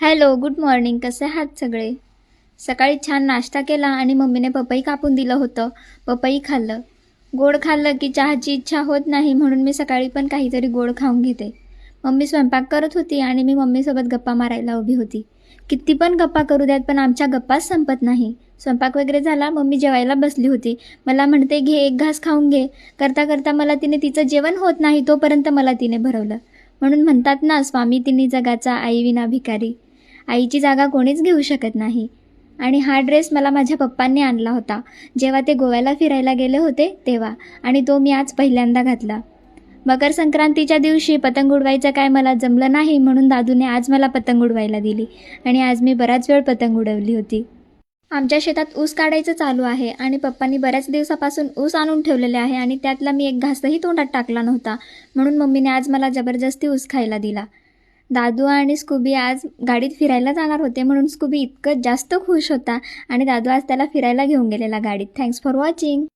Hello, good morning. कसे आहात सगळे? सकाळी छान नाश्ता केला आणि मम्मीने पपई कापून दिलं होतं. पपई खाल्लं. गोड खाल्लं की चहाची इच्छा होत नाही, म्हणून मी सकाळी पण काहीतरी गोड खाऊन घेते. मम्मी स्वयंपाक करत होती आणि मी मम्मीसोबत गप्पा मारायला उभी होती. किती पण गप्पा करू द्यात, पण आमच्या गप्पाच संपत नाही. स्वयंपाक वगैरे झाला, मम्मी जेवायला बसली होती. मला म्हणते, "घे, एक घास खाऊन घे." करता करता मला तिने तिचं जेवण होत नाही तोपर्यंत मला तिने भरवलं. म्हणून म्हणतात ना, स्वामी तिन्ही जगाचा, आई विना भिकारी. आईची जागा कोणीच घेऊ शकत नाही. आणि हा ड्रेस मला माझ्या पप्पांनी आणला होता, जेव्हा ते गोव्याला फिरायला गेले होते तेव्हा, आणि तो मी आज पहिल्यांदा घातला. मकर संक्रांतीच्या दिवशी पतंग उडवायचं काय मला जमलं नाही, म्हणून दादूने आज मला पतंग उडवायला दिली आणि आज मी बराच वेळ पतंग उडवली होती. आमच्या शेतात ऊस काढायचं चालू आहे आणि पप्पांनी बऱ्याच दिवसापासून ऊस आणून ठेवलेले आहे आणि त्यातला मी एक घासही तोंडात टाकला नव्हता, म्हणून मम्मीने आज मला जबरदस्ती ऊस खायला दिला. दादू आणि स्कूबी आज गाडीत फिरायला जाणार होते, म्हणून स्कूबी इतकं जास्त खुश होता आणि दादू आज त्याला फिरायला घेऊन गेलेला गाडीत. Thanks for watching.